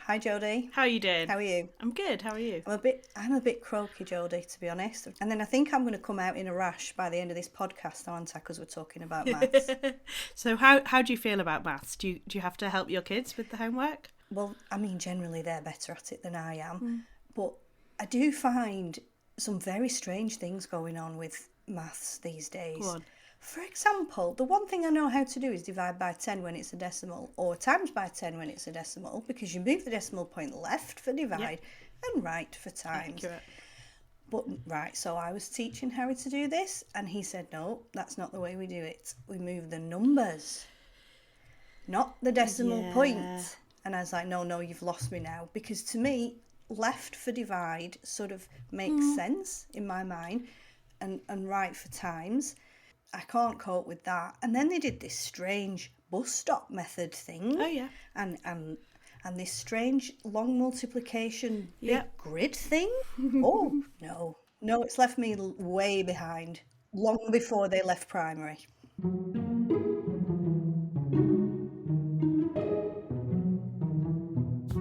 Hi Jodi. How are you doing? How are you? I'm good. How are you? I'm a bit croaky, Jodi, to be honest. And then I think I'm going to come out in a rash by the end of this podcast, aren't I? Because we're talking about maths. So how do you feel about maths? Do you have to help your kids with the homework? Well, I mean, generally they're better at it than I am, Mm. but I do find some very strange things going on with maths these Go days. on. For example, the one thing I know how to do is divide by 10 when it's a decimal, or times by 10 when it's a decimal, because you move the decimal point left for Yeah, divide and right for times. accurate. But right, so I was teaching Harry to do this, and he said, no, that's not the way we do it. We move the numbers, not the decimal Yeah. point. And I was like, no, no, you've lost me now. Because to me, left for divide sort of makes Mm. sense in my mind, and right for times. I can't cope with that. And then they did this strange bus stop method thing, Oh yeah. and and and this strange long multiplication Yeah. big grid thing. Oh no, no, it's left me way behind. Long before they left primary.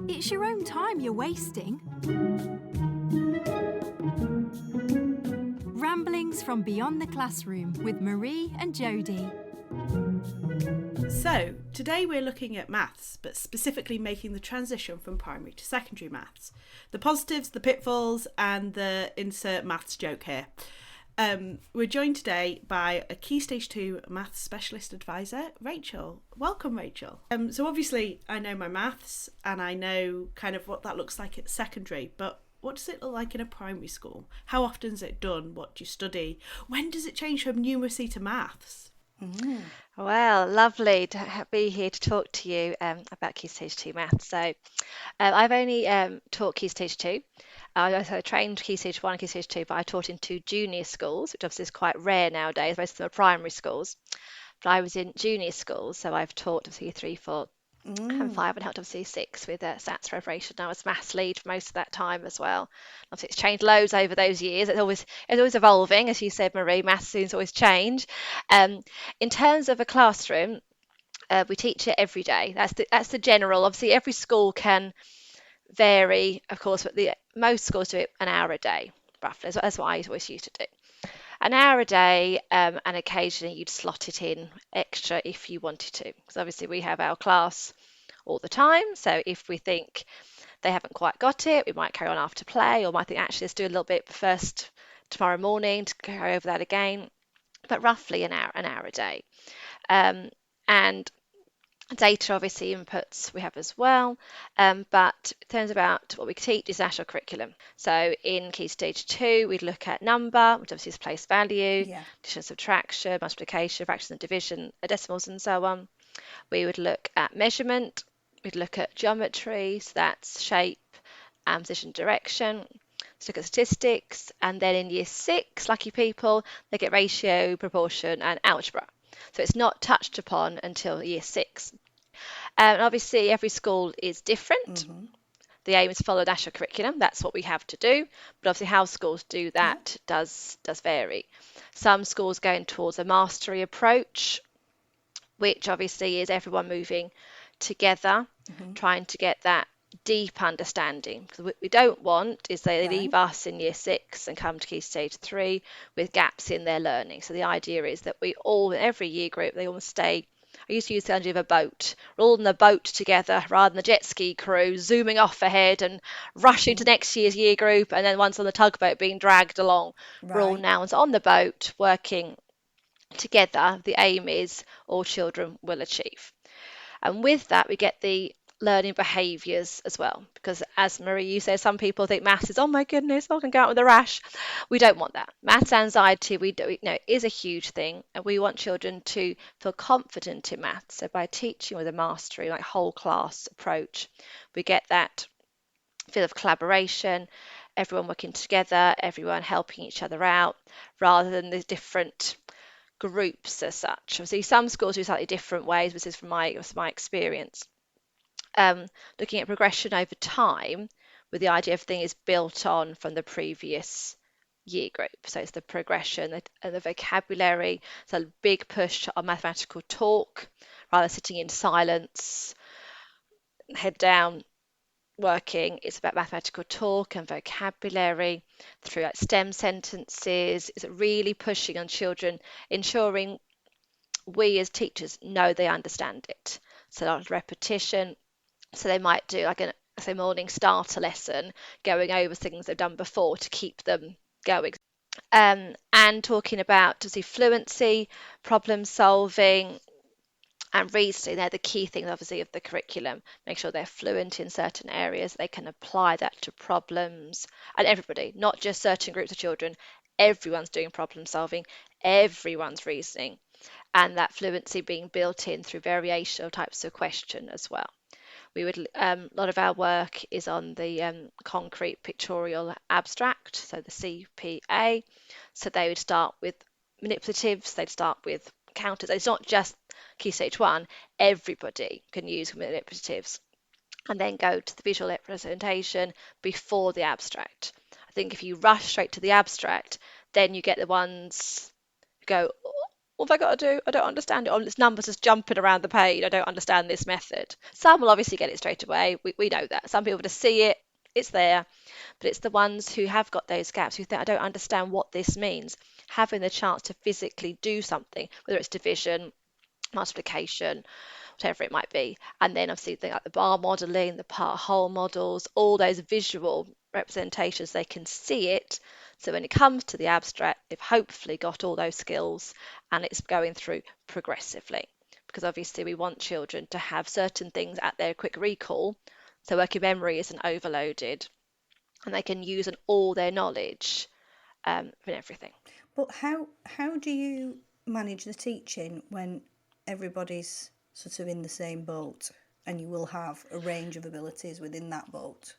It's your own time you're wasting. Ramblings from Beyond the Classroom with Marie and Jodi. So today we're looking at maths, but specifically making the transition from primary to secondary maths. The positives, the pitfalls, and the insert maths joke here. We're joined today by a Key Stage 2 maths specialist advisor, Rachel. Welcome, Rachel. So obviously I know my maths and I know kind of what that looks like at secondary, but what does it look like in a primary school? How often is it done? What do you study? When does it change from numeracy to maths? Well, lovely to be here to talk to you about Key Stage 2 maths. I've only taught Key Stage 2. I also trained Key Stage 1 and Key Stage 2, but I taught in two junior schools, which obviously is quite rare nowadays. Most of them are primary schools. But I was in junior schools, so I've taught obviously 3, 4, and 5, and helped obviously 6 with SATs preparation. I was maths lead for most of that time as well. Obviously, it's changed loads over those years. It's always evolving, as you said, Marie. Maths students always change. Um, in terms of a classroom, we teach it every day. That's the general. Obviously, every school can vary, of course, but most schools do it an hour a day, roughly. That's what I always used to do. An hour a day, and occasionally you'd slot it in extra if you wanted to. Because obviously we have our class all the time. So if we think they haven't quite got it, we might carry on after play, or might think actually let's do a little bit first tomorrow morning to go over that again. But roughly an hour a day. And data obviously inputs we have as well, but in terms about what we teach is national curriculum. So in Key Stage 2 we'd look at number, which obviously is place value, Yeah. addition, subtraction, multiplication, fraction and division, decimals and so on. We would look at measurement, we'd look at geometry, so that's shape and position direction. Let's look at statistics, and then in year 6, lucky people, they get ratio, proportion and algebra. So it's not touched upon until year 6. And obviously, every school is different. The aim is to follow national curriculum. That's what we have to do. But obviously, how schools do Yeah. that does vary. Some schools going towards a mastery approach, which obviously is everyone moving together, trying to get that deep understanding. Because what we don't want is they Right. leave us in year 6 and come to Key Stage 3 with gaps in their learning. So the idea is that we all, in every year group, they all stay. I used to use the analogy of a boat. We're all in the boat together rather than the jet ski crew zooming off ahead and rushing to next year's year group, and then once on the tugboat being dragged along. We're all Right. now on the boat working together. The aim is all children will achieve. And with that, we get the learning behaviours as well. Because as Marie, you said, some people think maths is, oh my goodness, I can go out with a rash. We don't want that. Maths anxiety, we know, is a huge thing. And we want children to feel confident in maths. So by teaching with a mastery, like whole class approach, we get that feel of collaboration, everyone working together, everyone helping each other out, rather than the different groups as such. Obviously, some schools do slightly different ways. This is from my experience. Looking at progression over time, with the idea everything is built on from the previous year group. So it's the progression and the vocabulary. So a big push on mathematical talk rather than sitting in silence, head down, working. It's about mathematical talk and vocabulary through like STEM sentences. It's really pushing on children, ensuring we as teachers know they understand it. So a lot of repetition. So they might do like a say morning starter lesson, going over things they've done before to keep them going. And talking about to see fluency, problem solving, and reasoning. They're the key things, obviously, of the curriculum. Make sure they're fluent in certain areas. They can apply that to problems, and everybody, not just certain groups of children. Everyone's doing problem solving. Everyone's reasoning, and that fluency being built in through variational types of question as well. We would a lot of our work is on the concrete pictorial abstract, so the CPA. So they would start with manipulatives, they'd start with counters. It's not just Key Stage 1, everybody can use manipulatives, and then go to the visual representation before the abstract. I think if you rush straight to the abstract, then you get the ones who go, what have I got to do? I don't understand it. Oh, it's numbers just jumping around the page. I don't understand this method. Some will obviously get it straight away. We know that. Some people just see it, it's there. But it's the ones who have got those gaps, who think, I don't understand what this means. Having the chance to physically do something, whether it's division, multiplication, whatever it might be. And then obviously like the bar modelling, the part whole models, all those visual representations, they can see it. So when it comes to the abstract, they've hopefully got all those skills, and it's going through progressively. Because obviously we want children to have certain things at their quick recall, so working memory isn't overloaded, and they can use all their knowledge for everything. But how do you manage the teaching when everybody's sort of in the same boat, and you will have a range of abilities within that boat?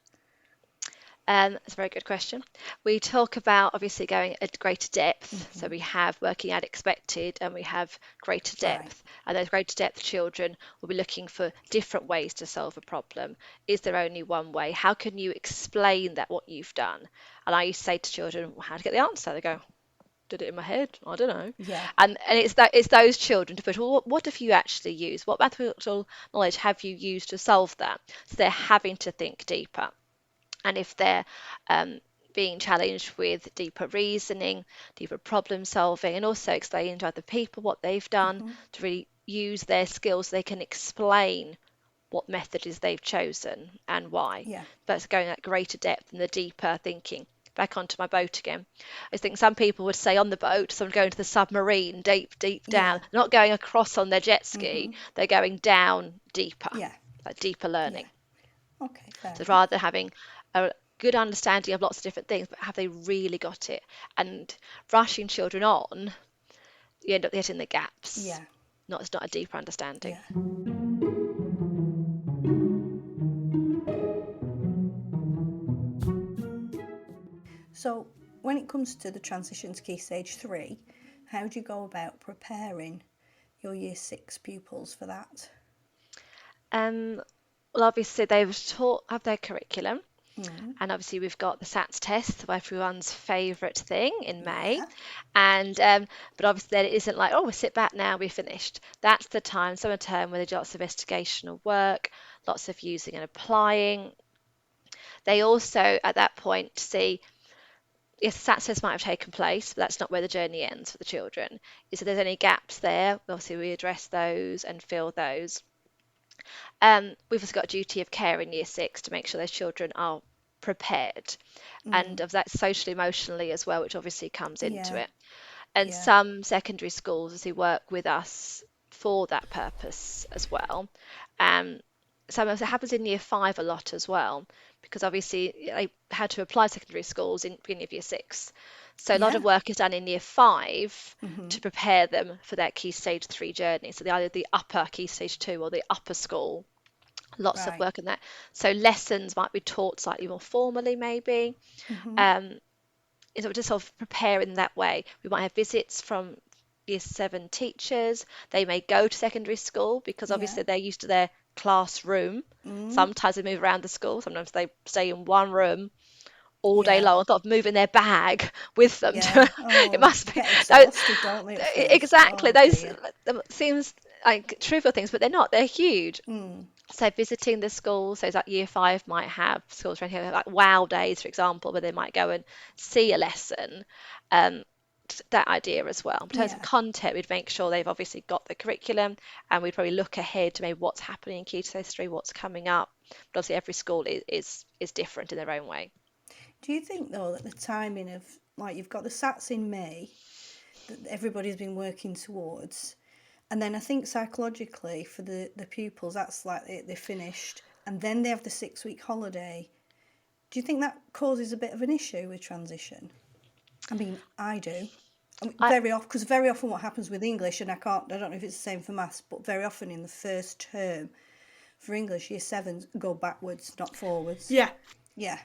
That's a very good question. We talk about obviously going at greater depth. So we have working at expected, and we have greater depth. And those greater depth children will be looking for different ways to solve a problem. Is there only one way? How can you explain that what you've done? And I used to say to children, well, how to get the answer? They go, did it in my head? I don't know. Yeah. And it's those children to put, well, what have you actually used? What mathematical knowledge have you used to solve that? So they're having to think deeper. And if they're being challenged with deeper reasoning, deeper problem solving, and also explaining to other people what they've done, to really use their skills, they can explain what method is they've chosen and why. Yeah. That's going at greater depth and the deeper thinking. Back onto my boat again. I think some people would say on the boat, someone going to the submarine, deep down, not going across on their jet ski, they're going down deeper, like deeper learning. Yeah. Okay, fair. So rather than having a good understanding of lots of different things, but have they really got it? And rushing children on, you end up hitting the gaps. Yeah. It's not a deeper understanding. Yeah. So when it comes to the transition to Key Stage 3, how do you go about preparing your Year 6 pupils for that? Well, obviously they've have their curriculum. And obviously we've got the SATs test, everyone's favourite thing in May. And but obviously then it isn't like, oh, we'll sit back now, we're finished. That's the time, summer term, where there's lots of investigational work, lots of using and applying. They also at that point see, yes, the SAT test might have taken place, but that's not where the journey ends for the children. If there's any gaps there, obviously we address those and fill those. We've also got a duty of care in Year 6 to make sure those children are prepared, and of that socially, emotionally as well, which obviously comes into it. And some secondary schools obviously work with us for that purpose as well. Some of it happens in Year 5 a lot as well, because obviously they had to apply secondary schools in the beginning of Year 6. So a lot of work is done in Year 5 to prepare them for that Key Stage 3 journey. So either the upper Key Stage 2 or the upper school. Lots of work on that. So lessons might be taught slightly more formally, maybe. It's just sort of preparing that way. We might have visits from Year 7 teachers. They may go to secondary school because obviously they're used to their classroom. Sometimes they move around the school. Sometimes they stay in one room all day long, and sort of moving their bag with them. It must be exhausted, don't they, exactly. Those seems like trivial things, but they're not. They're huge. So visiting the schools, so it's like year five might have schools around here, like wow days, for example, where they might go and see a lesson. Um, that idea as well. In terms of Yeah. content, we'd make sure they've obviously got the curriculum, and we'd probably look ahead to maybe what's happening in Key Stage 3, what's coming up. But obviously, every school is different in their own way. Do you think though that the timing of, like, you've got the SATs in May that everybody's been working towards, and then I think psychologically for the pupils that's like they're finished, and then they have the 6 week holiday. Do you think that causes a bit of an issue with transition? I mean, I do. I mean, I very often what happens with English, and I don't know if it's the same for maths, but very often in the first term for English, year sevens go backwards, not forwards. Yeah. Yeah.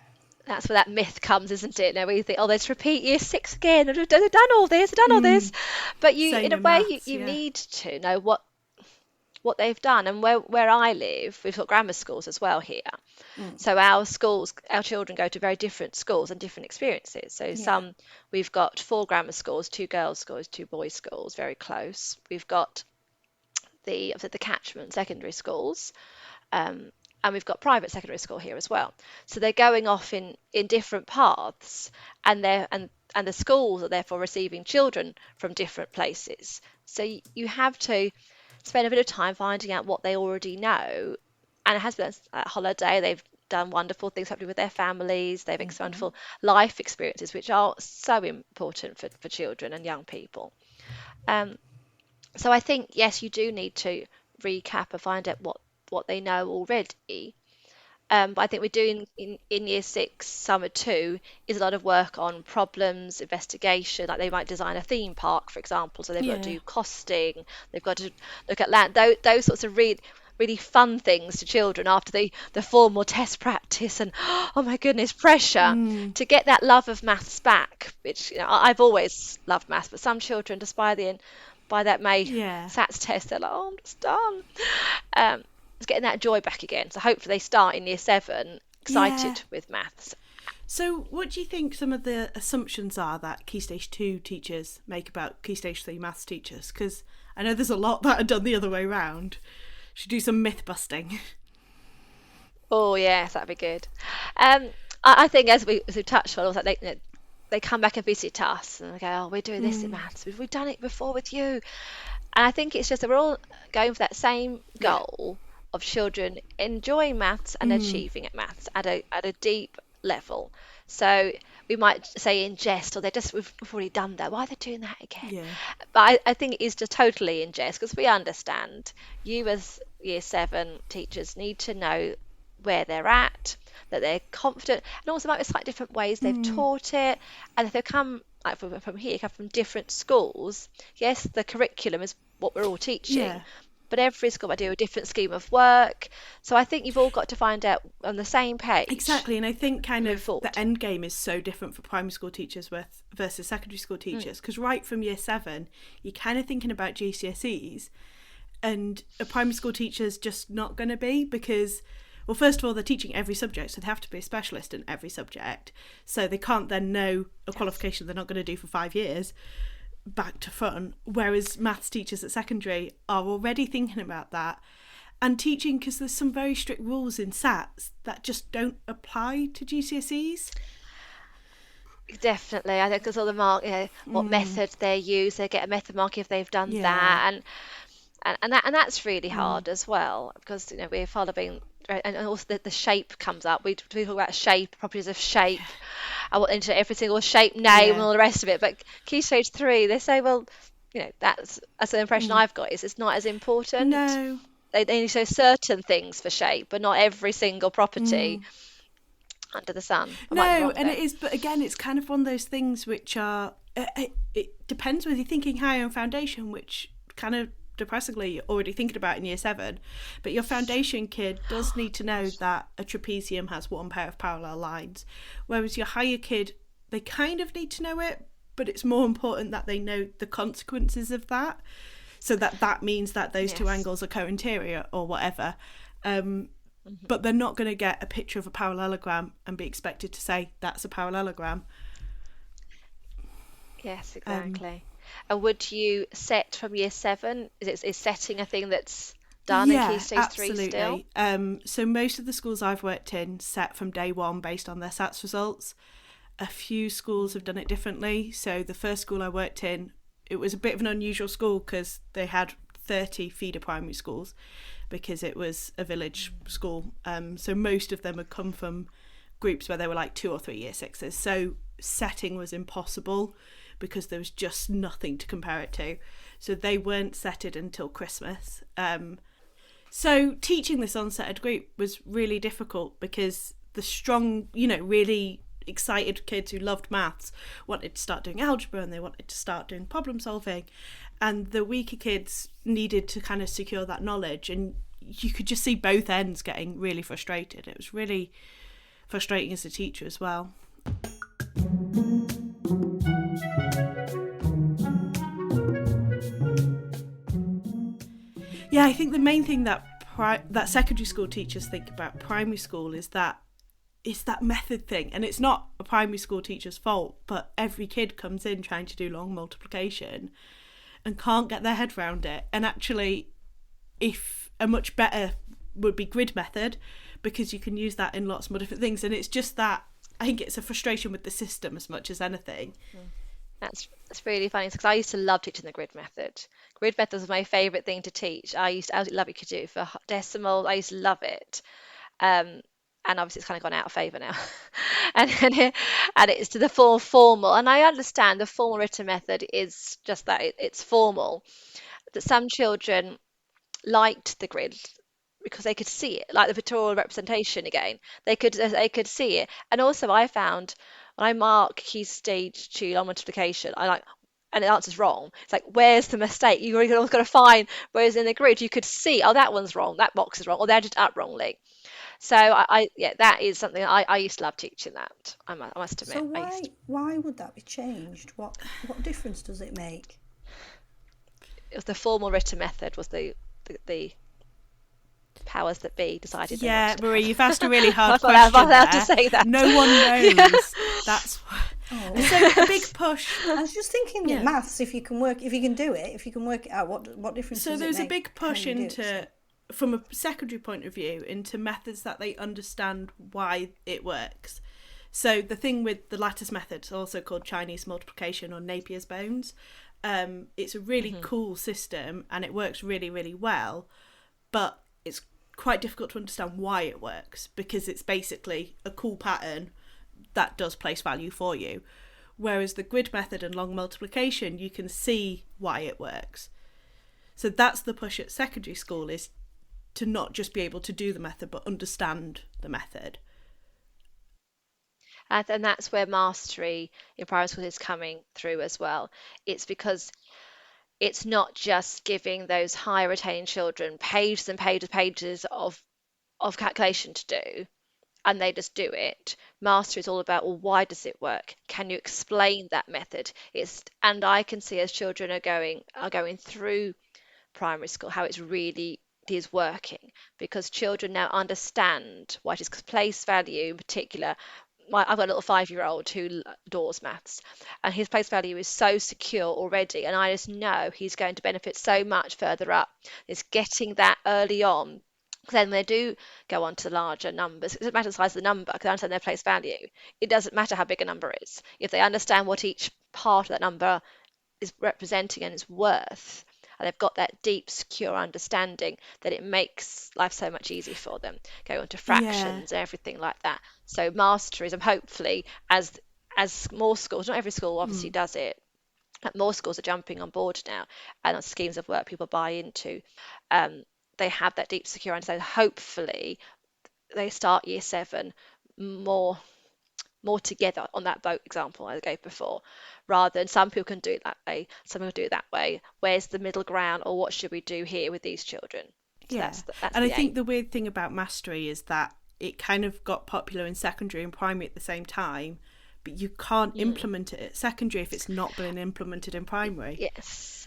That's where that myth comes, isn't it? Now we think, oh, let's repeat year six again. They've done all this, they've done all this. But you, Same in a in way, maths, you yeah. need to know what they've done. And where I live, we've got grammar schools as well here. So our schools, our children go to very different schools and different experiences. So Yeah. we've got 4 grammar schools, 2 girls' schools, 2 boys' schools, very close. We've got the catchment secondary schools, um, and we've got private secondary school here as well. So they're going off in different paths, and and the schools are therefore receiving children from different places. So you have to spend a bit of time finding out what they already know. And it has been a holiday. They've done wonderful things happening with their families. They've experienced wonderful life experiences, which are so important for children and young people. Um, so I think, yes, you do need to recap and find out what they know already. But I think we're doing in year six, summer two, is a lot of work on problems, investigation. Like they might design a theme park, for example. So they've got to Yeah. do costing. They've got to look at land. Those sorts of really fun things to children after the formal test practice and oh my goodness, pressure to get that love of maths back. Which I've always loved maths, but some children, just by that May Yeah. SATs test, they're like, oh, I'm just done. It's getting that joy back again. So hopefully they start in year 7 Yeah. excited with maths. So, what do you think some of the assumptions are that Key Stage 2 teachers make about Key Stage 3 maths teachers? Because I know there's a lot that are done the other way round. Should do some myth busting. Oh yes, that'd be good. I think as we touched on, also they come back and visit us and they go, oh, we're doing this in maths. We've done it before with you. And I think it's just that we're all going for that same Yeah. goal of children enjoying maths and achieving at maths at a deep level. So we might say in jest, or we've already done that. Why are they doing that again? Yeah. But I think it is just totally in jest because we understand you as year 7 teachers need to know where they're at, that they're confident, and also might be slightly different ways they've taught it. And if they come like from here, come from different schools, yes, the curriculum is what we're all teaching, Yeah. but every school might do a different scheme of work. So I think you've all got to find out on the same page. Exactly, and I think kind Move of forward. the end game is so different for primary school teachers versus secondary school teachers, because right from year 7, you're kind of thinking about GCSEs, and a primary school teacher's just not going to be, because, well, first of all, they're teaching every subject, so they have to be a specialist in every subject, so they can't then know a qualification they're not going to do for 5 years back to front, whereas maths teachers at secondary are already thinking about that and teaching, because there's some very strict rules in SATs that just don't apply to GCSEs. Definitely, I think because all the what method they use, they get a method mark if they've done Yeah. that, and that's really hard as well because we're following, and also the shape comes up. We talk about shape, properties of shape. I want into every single shape name and all the rest of it. But Key Stage 3, they say, well, that's the impression I've got is it's not as important. No. They only show certain things for shape, but not every single property under the sun. I might be No, wrong and there. it is, but again, it's kind of one of those things which are, it depends whether you're thinking higher on foundation, which kind of depressingly you're already thinking about in year 7, but your foundation kid does need to know that a trapezium has 1 pair of parallel lines, whereas your higher kid, they kind of need to know it, but it's more important that they know the consequences of that, so that means that those two Yes. angles are co-interior or whatever. But they're not going to get a picture of a parallelogram and be expected to say that's a parallelogram. Yes, exactly. And would you set from year 7? Is setting a thing that's done in Key Yeah, Stage 3 still? absolutely. So most of the schools I've worked in set from day one based on their SATs results. A few schools have done it differently. So the first school I worked in, it was a bit of an unusual school because they had 30 feeder primary schools because it was a village school. So most of them had come from groups where there were like 2 or 3 year sixes. So setting was impossible because there was just nothing to compare it to. So they weren't setted until Christmas. So teaching this unsetted group was really difficult because the strong, really excited kids who loved maths wanted to start doing algebra and they wanted to start doing problem solving, and the weaker kids needed to kind of secure that knowledge, and you could just see both ends getting really frustrated. It was really frustrating as a teacher as well. Yeah, I think the main thing that that secondary school teachers think about primary school is that it's that method thing, and it's not a primary school teacher's fault, but every kid comes in trying to do long multiplication and can't get their head around it. And actually, if a much better would be grid method, because you can use that in lots more different things, and it's just that I think it's a frustration with the system as much as anything. That's really funny because I used to love teaching the grid method. Grid method was my favourite thing to teach. I absolutely love it. You could do it for decimal. I used to love it. And obviously it's kind of gone out of favour now. and it's to the full formal. And I understand the formal written method is just that it's formal. That some children liked the grid because they could see it, like the pictorial representation again. They could see it. And also I found when I mark Key Stage 2 long multiplication, and the answer's wrong. It's like, where's the mistake? You always got to find. Whereas in the grid, you could see, oh, that one's wrong, that box is wrong, or they're just up wrongly. So yeah, that is something I used to love teaching that. I must admit. So why would that be changed? What difference does it make? It was the formal written method was the powers that be decided. Yeah, Marie, you've asked a really hard I'm question allowed there. to say that. No one knows. That's why. Oh. So a big push. I was just thinking with maths, if you can work it out, what difference So does it there's make? a big push How you do into, it? from a secondary point of view, into methods that they understand why it works. So the thing with the lattice method, also called Chinese multiplication or Napier's bones, it's a really cool system and it works really, really well, but it's quite difficult to understand why it works because it's basically a cool pattern that does place value for you. Whereas the grid method and long multiplication, you can see why it works. So that's the push at secondary school, is to not just be able to do the method, but understand the method. And that's where mastery in primary school is coming through as well. It's because it's not just giving those high retaining children pages and pages of calculation to do, and they just do it. Mastery is all about, well, why does it work? Can you explain that method? And I can see as children are going through primary school how it's really is working, because children now understand what is place value in particular. I've got a little 5-year-old who adores maths, and his place value is so secure already, and I just know he's going to benefit so much further up. It's getting that early on. Then when they do go on to larger numbers, it doesn't matter the size of the number because they understand their place value. It doesn't matter how big a number is. If they understand what each part of that number is representing and its worth, and they've got that deep, secure understanding, that it makes life so much easier for them. Go on to fractions and everything like that. So mastery, and hopefully as more schools, not every school obviously does it, but more schools are jumping on board now, and on schemes of work people buy into. They have that deep, secure understanding. Hopefully, they start year 7 more together on that boat example I gave before, rather than some people can do it that way, some people do it that way. Where's the middle ground, or what should we do here with these children? So that's and I think aim. the weird thing about mastery is that it kind of got popular in secondary and primary at the same time, but you can't implement it at secondary if it's not been implemented in primary. Yes.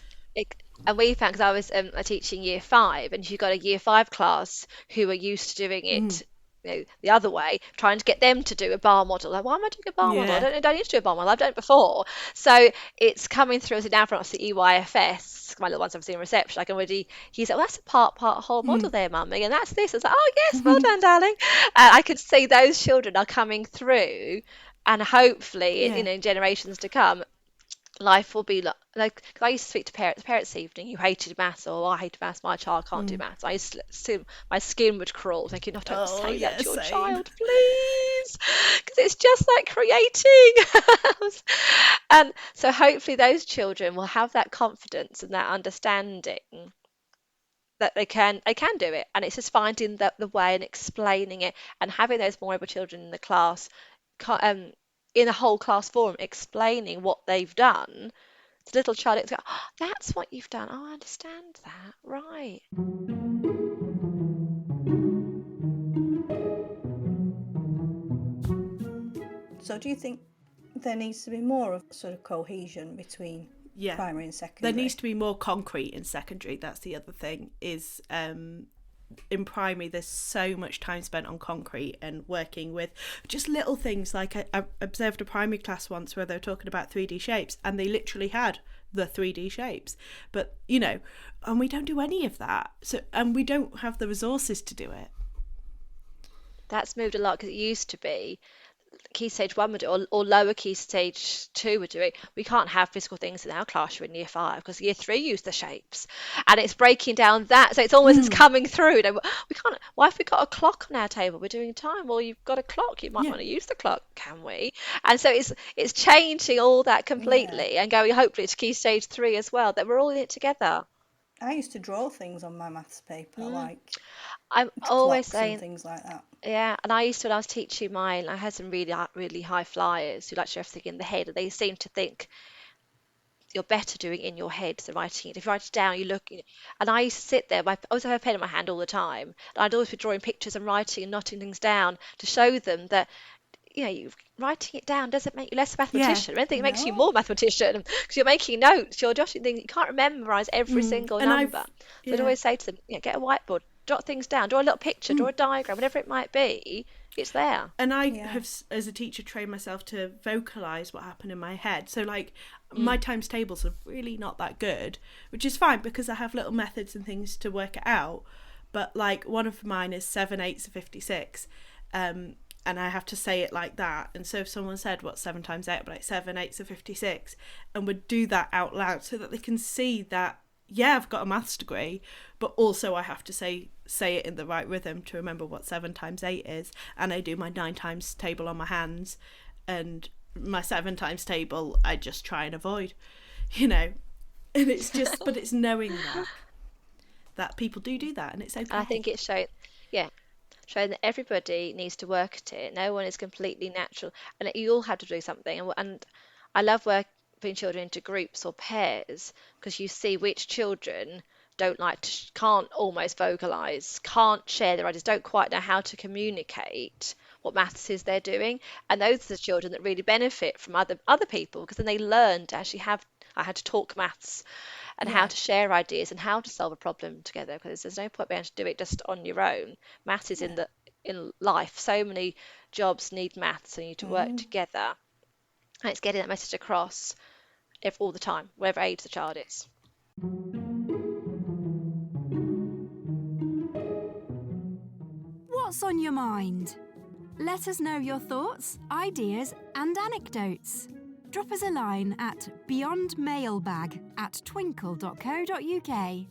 And we found, because I was teaching year 5, and you got a year 5 class who are used to doing it the other way, trying to get them to do a bar model. Like, why am I doing a bar model? Yeah. I don't need to do a bar model. I've done it before. So it's coming through as now from the EYFS. My little one's obviously in reception. I can already, he's like, well, that's a part whole model there, mummy, and that's this. I was like, oh yes, well done, darling. And I could see those children are coming through, and hopefully, Yeah. in generations to come, life will be like 'cause I used to speak to parents evening who hated maths, or I hated maths, my child can't do maths. I used to, my skin would crawl thinking, no, don't Oh, say that yeah, to your same. child, please, because it's just like creating. And so hopefully those children will have that confidence and that understanding that they can do it, and it's just finding the way and explaining it, and having those more able children in the class, in a whole class forum, explaining what they've done. The little child is go, oh, that's what you've done. Oh, I understand that. Right. So do you think there needs to be more of sort of cohesion between Yeah. primary and There secondary? needs to be more concrete in secondary. That's the other thing, is in primary there's so much time spent on concrete and working with just little things. Like I observed a primary class once where they were talking about 3D shapes, and they literally had the 3D shapes, but and we don't do any of that, so, and we don't have the resources to do it. That's moved a lot, because it used to be key stage 1 would do it, or lower key stage 2 would do it. We can't have physical things in our classroom in year 5 because year 3 use the shapes, and it's breaking down that. So it's almost it's coming through. We can't. Why have we got a clock on our table? We're doing time. Well, you've got a clock. You might Yeah. want to use the clock, can we? And so it's changing all that completely, and going hopefully to key stage 3 as well. That we're all in it together. I used to draw things on my maths paper, like I'm always clocks and saying. things like that. Yeah, and I used to, when I was teaching mine, I had some really high flyers who like to do everything in the head, and they seem to think you're better doing it in your head than writing it. If you write it down, you look, and I used to sit there, I always have a pen in my hand all the time, and I'd always be drawing pictures and writing and noting things down to show them that, writing it down doesn't make you less a mathematician. If anything, it makes you No. more mathematician, because you're making notes, you're jotting things, you can't memorize every single And number. So I'd yeah. always say to them, get a whiteboard, jot things down, draw a little picture, draw a diagram, whatever it might be, it's there. And I Yeah. have, as a teacher, trained myself to vocalise what happened in my head. So, like, my times tables are really not that good, which is fine because I have little methods and things to work it out. But, like, one of mine is 7 8s are 56, and I have to say it like that. And so if someone said, what's 7 times 8? I'd be like, 7 8s are 56, and would do that out loud so that they can see that, yeah, I've got a maths degree, but also I have to say it in the right rhythm to remember what 7 times 8 is. And I do my 9 times table on my hands, and my 7 times table I just try and avoid, and it's just, but it's knowing that people do that, and it's okay. And I think it's showing that everybody needs to work at it. No one is completely natural, and that you all have to do something. And I love putting children into groups or pairs, because you see which children don't like to, can't almost vocalize, can't share their ideas, don't quite know how to communicate what maths is they're doing, and those are the children that really benefit from other people, because then they learn to actually I had to talk maths and how Yeah. to share ideas and how to solve a problem together, because there's no point being able to do it just on your own. Maths is in life. So many jobs need maths, and you need to work together. And it's getting that message across all the time, whatever age the child is. What's on your mind? Let us know your thoughts, ideas, and anecdotes. Drop us a line at beyondmailbag@twinkle.co.uk.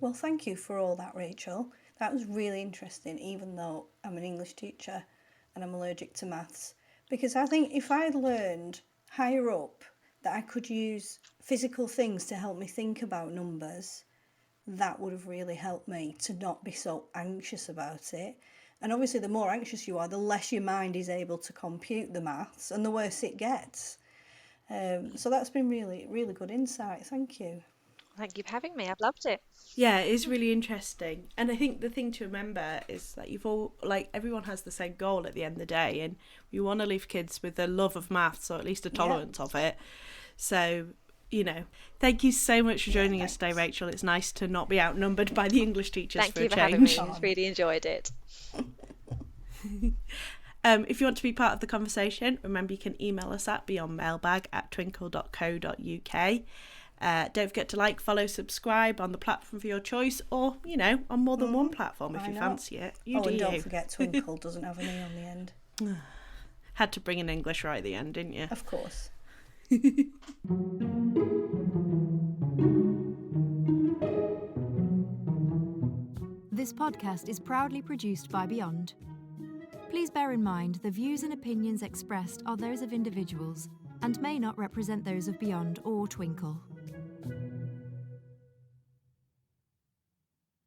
Well, thank you for all that, Rachel. That was really interesting, even though I'm an English teacher and I'm allergic to maths. Because I think if I'd learned higher up that I could use physical things to help me think about numbers, that would have really helped me to not be so anxious about it. And obviously, the more anxious you are, the less your mind is able to compute the maths, and the worse it gets. So that's been really, really good insight. Thank you. Thank you for having me. I've loved it. Yeah, it is really interesting. And I think the thing to remember is that everyone has the same goal at the end of the day, and we want to leave kids with a love of maths, or at least a tolerance of it. So you know, thank you so much for joining us today, Rachel. It's nice to not be outnumbered by the English teachers Thank for you a for having me. change. I've really enjoyed it. If you want to be part of the conversation, remember you can email us at beyondmailbag@twinkle.co.uk. Don't forget to like, follow, subscribe on the platform for your choice, or, you know, on more than one platform if you fancy it. You do and don't you. forget Twinkle doesn't have an E on the end. Had to bring an English right at the end, didn't you? Of course. This podcast is proudly produced by Beyond. Please bear in mind the views and opinions expressed are those of individuals and may not represent those of Beyond or Twinkle.